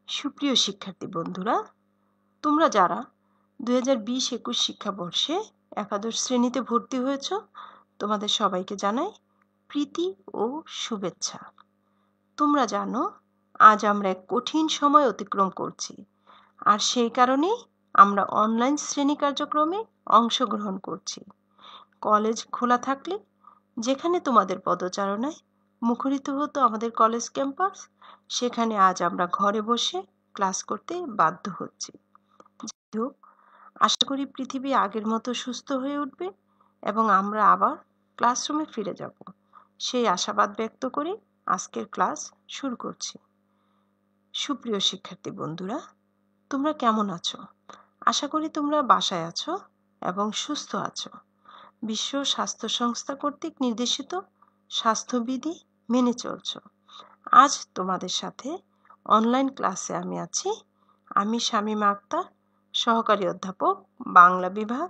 সুপ্রিয় শিক্ষার্থী বন্ধুরা, তোমরা যারা 2020-21 শিক্ষাবর্ষে একাদশ শ্রেণীতে ভর্তি হয়েছ, তোমাদের সবাইকে জানাই প্রীতি ও শুভেচ্ছা। তোমরা জানো আজ আমরা এক কঠিন সময় অতিক্রম করছি, আর সেই কারণেই আমরা অনলাইন শ্রেণী কার্যক্রমে অংশগ্রহণ করছি। কলেজ খোলা থাকলে যেখানে তোমাদের পদচারণায় মুখরিত হতো আমাদের কলেজ ক্যাম্পাস, সেখানে আজ আমরা ঘরে বসে ক্লাস করতে বাধ্য হচ্ছি। যাই হোক, আশা করি পৃথিবী আগের মতো সুস্থ হয়ে উঠবে এবং আমরা আবার ক্লাসরুমে ফিরে যাব, সেই আশাবাদ ব্যক্ত করে আজকের ক্লাস শুরু করছি। সুপ্রিয় শিক্ষার্থী বন্ধুরা, তোমরা কেমন আছো? আশা করি তোমরা বাসায় আছো এবং সুস্থ আছো। বিশ্ব স্বাস্থ্য সংস্থা কর্তৃক নির্দেশিত স্বাস্থ্যবিধি মেনে চলছ। আজ তোমাদের সাথে অনলাইন ক্লাসে আমি আছি। আমি শামীমা আক্তার, সহকারী অধ্যাপক, বাংলা বিভাগ,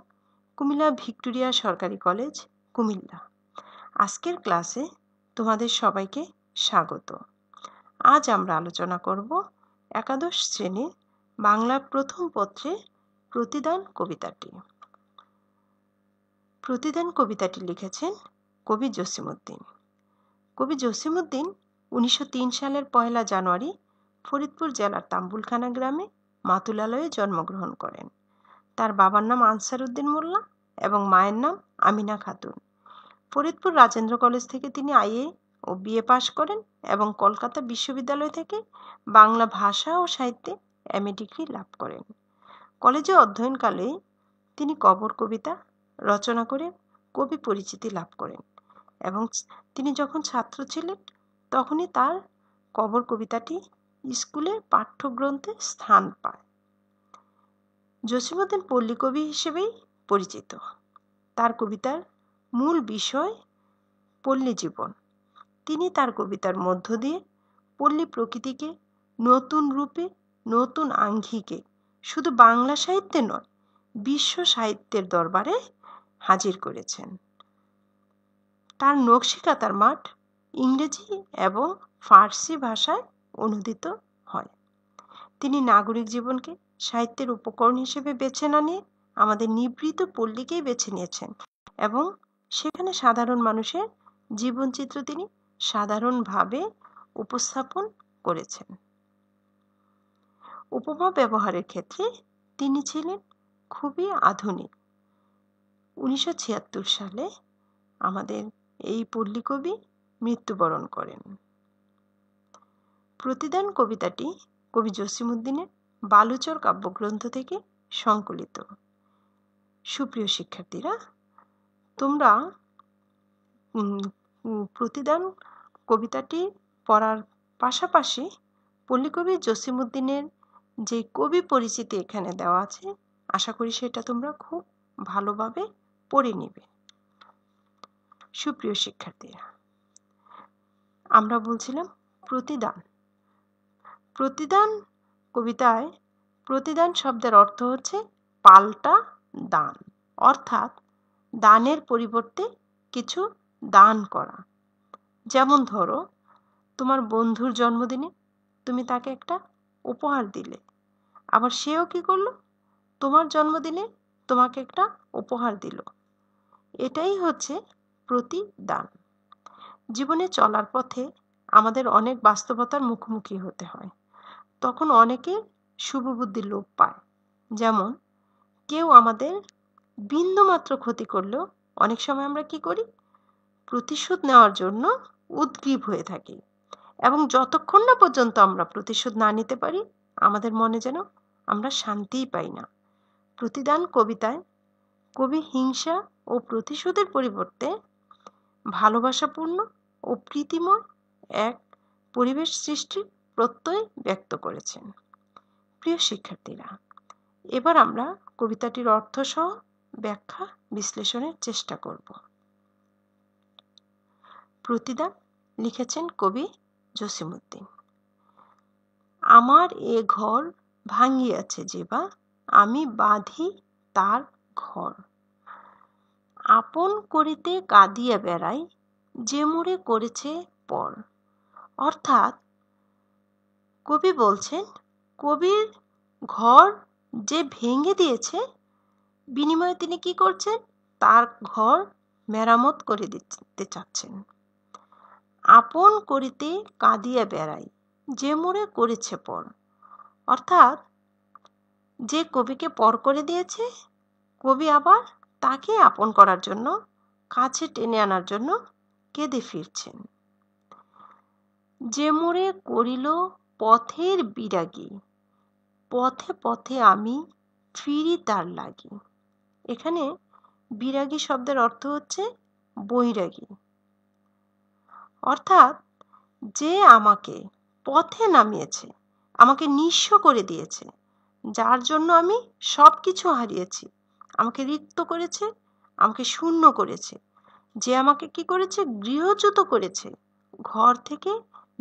কুমিল্লা ভিক্টোরিয়া সরকারি কলেজ, কুমিল্লা। আজকের ক্লাসে তোমাদের সবাইকে স্বাগত। আজ আমরা আলোচনা করব একাদশ শ্রেণীর বাংলা প্রথম পত্রের প্রতিদান কবিতাটি। প্রতিদান কবিতাটি লিখেছেন কবি জসিমউদ্দিন। কবি জসিমউদ্দিন 1903 সালের 1 জানুয়ারি ফরিদপুর জেলার তাম্বুলখানা গ্রামে মাতুলালয়ে জন্মগ্রহণ করেন। তার বাবার নাম আনসার উদ্দিন মোল্লা এবং মায়ের নাম আমিনা খাতুন। ফরিদপুর রাজেন্দ্র কলেজ থেকে তিনি আইএ ও বিএ পাশ করেন এবং কলকাতা বিশ্ববিদ্যালয় থেকে বাংলা ভাষা ও সাহিত্যে এমএ ডিগ্রি লাভ করেন। কলেজে অধ্যয়নকালে তিনি কবর কবিতা রচনা করে কবি পরিচিতি লাভ করেন এবং তিনি যখন ছাত্র ছিলেন তখনই তার কবর কবিতাটি স্কুলের পাঠ্যগ্রন্থে স্থান পায়। জসিমউদ্দিন পল্লী কবি হিসেবেই পরিচিত। তার কবিতার মূল বিষয় পল্লী জীবন। তিনি তার কবিতার মধ্য দিয়ে পল্লী প্রকৃতিকে নতুন রূপে, নতুন আঙ্গিকে শুধু বাংলা সাহিত্যে নয়, বিশ্ব সাহিত্যের দরবারে হাজির করেছেন। তার নকশিকাঁথার মাঠ ইংরেজি এবং ফার্সি ভাষায় অনুদিত হয়। তিনি নাগরিক জীবনকে সাহিত্যের উপকরণ হিসেবে বেছে না নিয়ে আমাদের নিভৃত পল্লীকেই বেছে নিয়েছেন এবং সেখানে সাধারণ মানুষের জীবনচিত্র তিনি সাধারণভাবে উপস্থাপন করেছেন। উপমা ব্যবহারের ক্ষেত্রে তিনি ছিলেন খুবই আধুনিক। 1976 সালে আমাদের এই পল্লী কবি মৃত্যুবরণ করেন। প্রতিদান কবিতাটি কবি জসিমউদ্দিনের বালুচর কাব্যগ্রন্থ থেকে সংকলিত। সুপ্রিয় শিক্ষার্থীরা, তোমরা প্রতিদান কবিতাটি পড়ার পাশাপাশি পল্লীকবি জসিমউদ্দিনের যে কবি পরিচিতি এখানে দেওয়া আছে, আশা করি সেটা তোমরা খুব ভালোভাবে পড়ে নিবে। সুপ্রিয় শিক্ষার্থীরা, আমরা বলছিলাম প্রতিদান। প্রতিদান কবিতায় প্রতিদান শব্দের অর্থ হচ্ছে পাল্টা দান, অর্থাৎ দানের পরিবর্তে কিছু দান করা। যেমন ধরো, তোমার বন্ধুর জন্মদিনে তুমি তাকে একটা উপহার দিলে, আবার সেও কি করলো, তোমার জন্মদিনে তোমাকে একটা উপহার দিল। এটাই হচ্ছে প্রতিদান। জীবনে চলার পথে আমাদের অনেক বাস্তবতার মুখোমুখি হতে হয়। তখন অনেকে শুভবুদ্ধির লোপ পায়। যেমন কেউ আমাদের বিন্দুমাত্র ক্ষতি করলেও অনেক সময় আমরা কি করি, প্রতিশোধ নেওয়ার জন্য উদগ্রীব হয়ে থাকি এবং যতক্ষণ না পর্যন্ত আমরা প্রতিশোধ না নিতে পারি, আমাদের মনে যেন আমরা শান্তিই পাই না। প্রতিদান কবিতায় কবি হিংসা ও প্রতিশোধের পরিবর্তে ভালোবাসাপূর্ণ ও প্রীতিময় এক পরিবেশ সৃষ্টির প্রত্যয় ব্যক্ত করেছেন। প্রিয় শিক্ষার্থীরা, এবার আমরা কবিতাটির অর্থ সহ ব্যাখ্যা বিশ্লেষণের চেষ্টা করব। প্রতিদান লিখেছেন কবি জসিমউদ্দিন। আমার এ ঘর ভাঙিয়াছে যেবা, আমি বাঁধি তার ঘর। আপন করিতে কাঁদিয়া বেড়াই, যে মোরে করেছে পর। অর্থাৎ কবি বলছেন, কবির ঘর যে ভেঙে দিয়েছে, বিনিময়ে তিনি কি করছেন? তার ঘর মেরামত করে দিতে চাচ্ছেন। আপন করিতে কাঁদিয়া বেড়াই, যে মোরে করেছে পর। অর্থাৎ যে কবিকে পর করে দিয়েছে, কবি আবার তাকে আপন করার জন্য, কাছে টেনে আনার জন্য কেঁদে ফিরছেন। যে মোরে করিল পথের বিরাগী, পথে পথে আমি ফিরি তার লাগি। এখানে বিরাগী শব্দের অর্থ হচ্ছে বৈরাগী। অর্থাৎ যে আমাকে পথে নামিয়েছে, আমাকে নিঃস্ব করে দিয়েছে, যার জন্য আমি সব কিছু হারিয়েছি, আমাকে রিক্ত করেছে, আমাকে শূন্য করেছে, যে আমাকে কি করেছে? গৃহচ্যুত করেছে, ঘর থেকে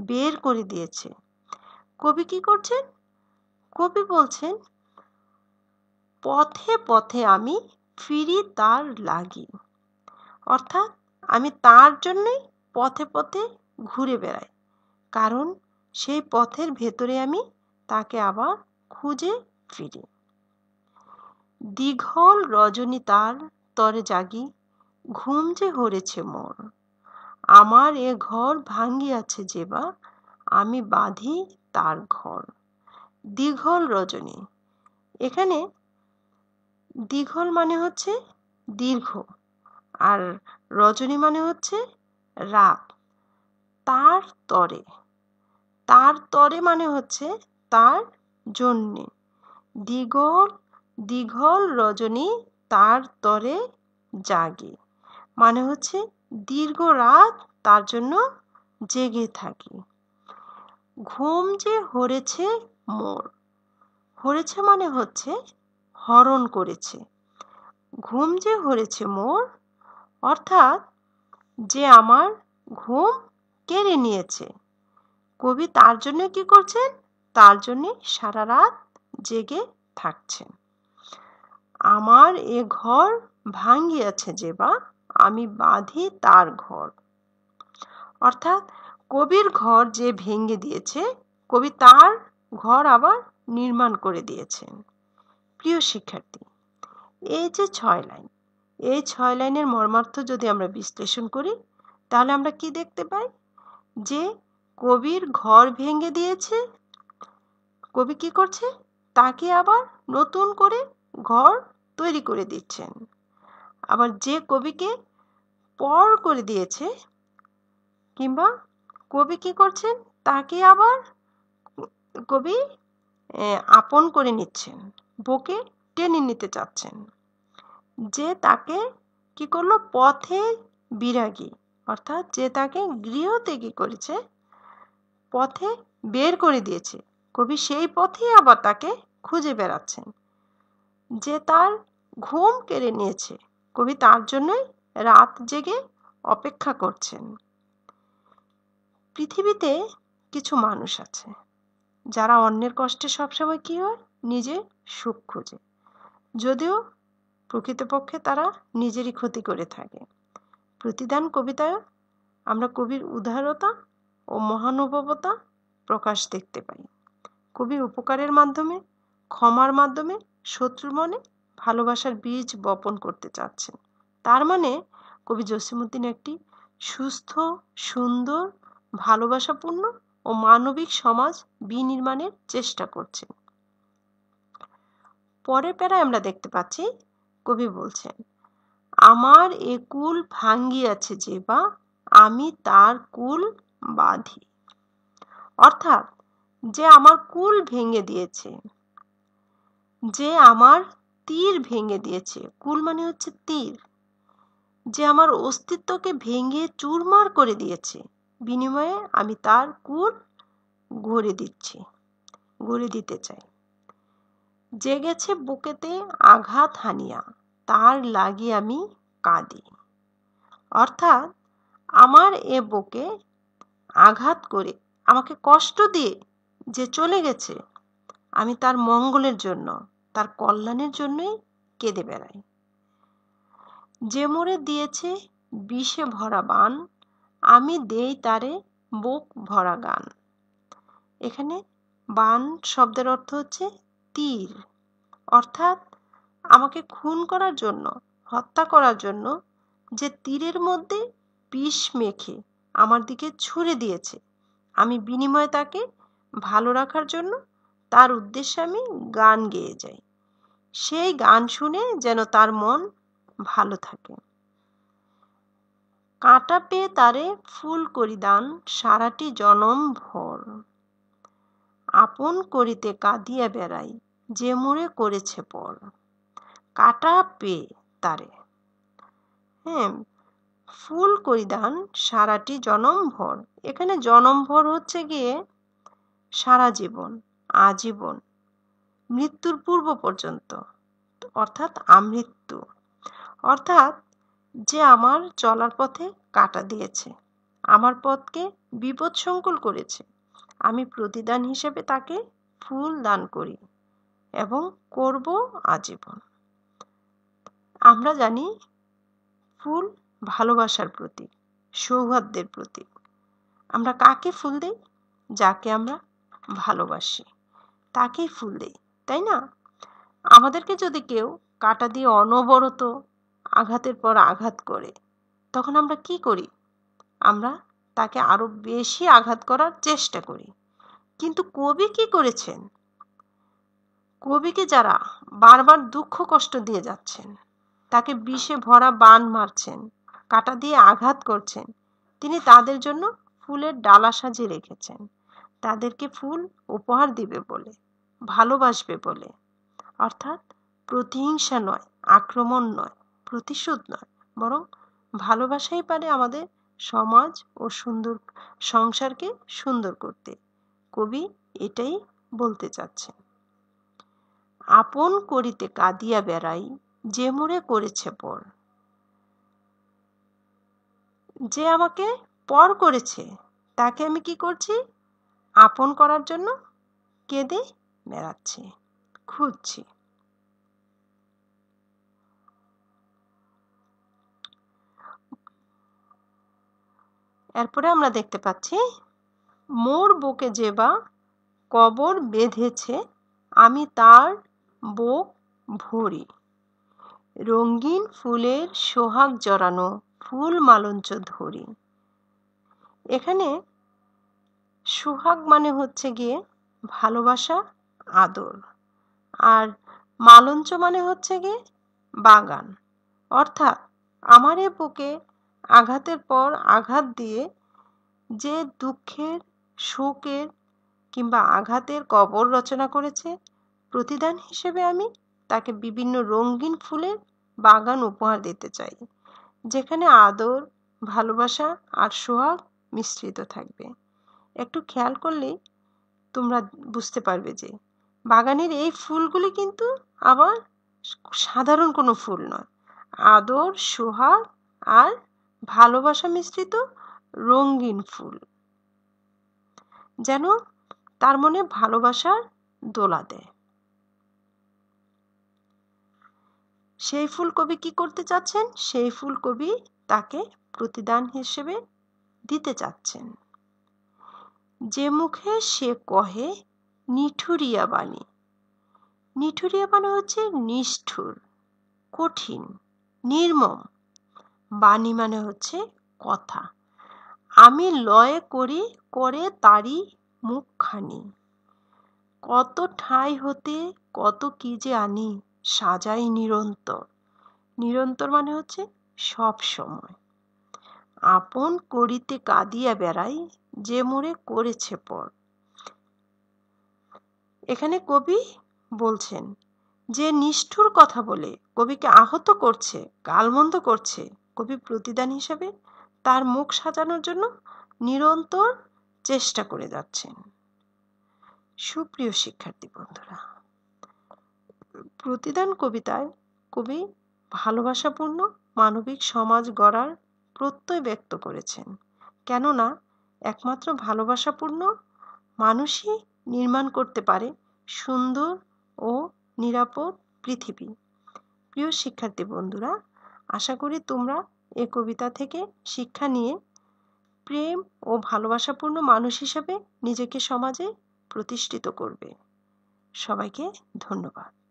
বের করে দিয়েছে। কবি কি করছেন? কবি বলছেন, পথে পথে আমি ফিরি তার লাগি। অর্থাৎ আমি তার জন্যই পথে পথে ঘুরে বেড়াই, কারণ সেই পথের ভেতরে আমি তাকে আবার খুঁজে ফিরি। দীঘল রজনী তার তরে জাগি, ঘুম যে হরেছে মোর। আমার এ ঘর ভাঙ্গিয়াছে যেবা, আমি বাঁধি তার ঘর। দীঘল রজনী, এখানে দীঘল মানে হচ্ছে দীর্ঘ, আর রজনী মানে হচ্ছে রাত। তার তরে, তার তরে মানে হচ্ছে তার জন্যে। দীঘল দীঘল রজনী তার তরে জাগে, মানে হচ্ছে দীর্ঘ রাত তার জন্য জেগে থাকি। ঘুম যে হরেছে মোর, হরেছে মানে হচ্ছে হরণ করেছে। ঘুম যে হরেছে মোর, অর্থাৎ যে আমার ঘুম কেড়ে নিয়েছে। কবি তার জন্য কি করছেন? তার জন্য সারা রাত জেগে থাকছেন। আমার এ ঘর ভাঙ্গিয়াছে যেবা, আমি বাঁধি তার ঘর। অর্থাৎ কবির ঘর যে ভেঙে দিয়েছে, কবি তার ঘর আবার নির্মাণ করে দিয়েছেন। প্রিয় শিক্ষার্থী, এই যে 6 লাইন, এই 6 লাইনের মর্মার্থ যদি আমরা বিশ্লেষণ করি, তাহলে আমরা কি দেখতে পাই? যে কবির ঘর ভেঙে দিয়েছে, কবি কি করছে? তাকে আবার নতুন করে ঘর তৈরি করে দিচ্ছেন। আবার যে কবিকে পর করে দিয়েছে, কিংবা কবি কি করছেন? তাকে আবার কবি আপন করে নিচ্ছেন, বুকে টেনে নিতে চাচ্ছেন। যে তাকে কি করলো? পথে বিরাগী, অর্থাৎ যে তাকে গৃহত্যাগী করেছে, পথে বের করে দিয়েছে, কবি সেই পথেই আবার তাকে খুঁজে বেড়াচ্ছেন। যে তার ঘুম কেড়ে নিয়েছে, কবি তার জন্যই রাত জেগে অপেক্ষা করছেন। পৃথিবীতে কিছু মানুষ আছে যারা অন্যের কষ্টে সবসময় কি হয়? নিজের সুখ খোঁজে, যদিও প্রকৃতপক্ষে তারা নিজেরই ক্ষতি করে থাকে। প্রতিদান কবিতায় আমরা কবির উদারতা ও মহানুভবতা প্রকাশ দেখতে পাই। কবি উপকারের মাধ্যমে, ক্ষমার মাধ্যমে শত্রুর মনে ভালোবাসার বীজ বপন করতে চাচ্ছেন। তার মানে কবি জসিমউদ্দিন একটি সুস্থ, সুন্দর, ভালোবাসাপূর্ণ ও মানবিক সমাজ বিনির্মাণের চেষ্টা করছেন। পরের প্যারায় আমরা দেখতে পাচ্ছি কবি বলছেন, আমার এ কুল ভাঙ্গিয়াছে যেবা, আমি তার কুল বাঁধি। অর্থাৎ যে আমার কুল ভেঙে দিয়েছে, যে আমার তীর ভেঙে দিয়েছে, কুল মানে হচ্ছে তীর, যে আমার অস্তিত্বকে ভেঙে চুরমার করে দিয়েছে, বিনিময়ে আমি তার কুল গড়ে দিচ্ছি, গড়ে দিতে চাই। জেগেছে বুকেতে আঘাত হানিয়া, তার লাগি আমি কাঁদি। অর্থাৎ আমার এ বুকে আঘাত করে, আমাকে কষ্ট দিয়ে যে চলে গেছে, আমি তার মঙ্গলের জন্য, তার কল্যাণের জন্যই কেঁদে বেড়াই। যে মোরে দিয়েছে বিষে ভরা বান, আমি দেই তারে বুক ভরা গান। এখানে বাণ শব্দের অর্থ হচ্ছে তীর, অর্থাৎ আমাকে খুন করার জন্য, হত্যা করার জন্য যে তীরের মধ্যে বিষ মেখে আমার দিকে ছুঁড়ে দিয়েছে, আমি বিনিময়ে তাকে ভালো রাখার জন্য তার উদ্দেশ্যে আমি গান গেয়ে যাই। সেই গান শুনে যেন তার মন ভালো থাকে। কাঁটা পেয়ে তারে ফুল করি দান সারাটি জনম ভর, আপন করিতে কাঁদিয়া বেড়াই যে মোরে করেছে পর। কাঁটা পেয়ে তারে, হ্যাঁ, ফুল করি দান সারাটি জনম ভর। এখানে জনম ভর হচ্ছে গিয়ে সারা জীবন, আজীবন, মৃত্যুর পূর্ব পর্যন্ত, অর্থাৎ আমৃত্যু। অর্থাৎ যে আমার চলার পথে কাঁটা দিয়েছে, আমার পথকে বিপদসংকুল করেছে, আমি প্রতিদান হিসেবে তাকে ফুল দান করি এবং করব আজীবন। আমরা জানি ফুল ভালোবাসার প্রতীক, সৌহার্দ্যের প্রতীক। আমরা কাকে ফুল দেই? যাকে আমরা ভালোবাসি তাকেই ফুল দেই, তাই না? আমাদেরকে যদি কেউ কাঁটা দিয়ে অনবরত আঘাতের পর আঘাত করে, তখন আমরা কি করি? আমরা তাকে আরো বেশি আঘাত করার চেষ্টা করি। কিন্তু কবি কি করেছেন? কবিকে যারা বারবার দুঃখ কষ্ট দিয়ে যাচ্ছেন, তাকে বিষে ভরা বাণ মারছেন, কাঁটা দিয়ে আঘাত করছেন, তিনি তাদের জন্য ফুলের ডালা সাজিয়ে রেখেছেন, তাদেরকে ফুল উপহার দিবে বলে, ভালোবাসবে বলে। অর্থাৎ প্রতিহিংসা নয়, আক্রমণ নয়, প্রতিশোধ নয়, বরং ভালোবাসাই পারে আমাদের সমাজ ও সুন্দর সংসারকে সুন্দর করতে। কবি এটাই বলতে চাচ্ছেন। আপন করিতে কাঁদিয়া বেড়াই যে মোরে করেছে পর। যে আমাকে পর করেছে তাকে আমি কি করছি? আপন করার জন্য কেঁদে বেড়াচ্ছি, খুঁজছি। এরপরে আমরা দেখতে পাচ্ছি, মোর বুকে যে বা কবর বেঁধেছে আমি তার বুক ভরি, রঙিন ফুলের সোহাগ জড়ানো ফুল মালঞ্চ ধরি। এখানে সোহাগ মানে হচ্ছে গিয়ে ভালোবাসা, আদর, আর মালঞ্চ মানে হচ্ছে গিয়ে বাগান। অর্থাৎ আমার এ বুকে আঘাতের পর আঘাত দিয়ে যে দুঃখের, শোকের কিংবা আঘাতের কবর রচনা করেছে, প্রতিদান হিসেবে আমি তাকে বিভিন্ন রঙিন ফুলের বাগান উপহার দিতে চাই, যেখানে আদর, ভালোবাসা আর সোহাগ মিশ্রিত থাকবে। একটু খেয়াল করলেই তোমরা বুঝতে পারবে যে বাগানের এই ফুলগুলি কিন্তু আবার সাধারণ কোনো ফুল নয়, আদর, সোহাগ আর ভালোবাসা মিশ্রিত রঙিন ফুল, যেন তার মনে ভালোবাসার দোলা দেয়। সেই ফুল কবি কি করতে চাচ্ছেন? সেই ফুল কবি তাকে প্রতিদান হিসেবে দিতে চাচ্ছেন। যে মুখে সে কহে নিঠুরিয়া বাণী। নিঠুরিয়া বাণী হচ্ছে নিষ্ঠুর, কঠিন, নির্মম। বাণী মানে হচ্ছে কথা। আমি লয়ে করি করে তারি মুখখানি, কত ঠাঁই হতে কত কি যে আনি সাজাই নিরন্তর। নিরন্তর মানে হচ্ছে সব সময়। আপন করিতে কাঁদিয়া বেড়াই যে মোরে করেছে পর। এখানে কবি বলছেন যে নিষ্ঠুর কথা বলে কবিকে আহত করছে, গালমন্দ করছে, কবি প্রতিদান হিসাবে তার মুখ সাজানোর জন্য নিরন্তর চেষ্টা করে যাচ্ছেন। সুপ্রিয় শিক্ষার্থী বন্ধুরা, প্রতিদান কবিতায় কবি ভালোবাসাপূর্ণ মানবিক সমাজ গড়ার প্রত্যয় ব্যক্ত করেছেন। কেননা একমাত্র ভালোবাসাপূর্ণ মানুষই নির্মাণ করতে পারে সুন্দর ও নিরাপদ পৃথিবী। প্রিয় শিক্ষার্থী বন্ধুরা, আশা করি তোমরা এ কবিতা থেকে শিক্ষা নিয়ে প্রেম ও ভালোবাসাপূর্ণ মানুষ হিসেবে নিজেকে সমাজে প্রতিষ্ঠিত করবে। সবাইকে ধন্যবাদ।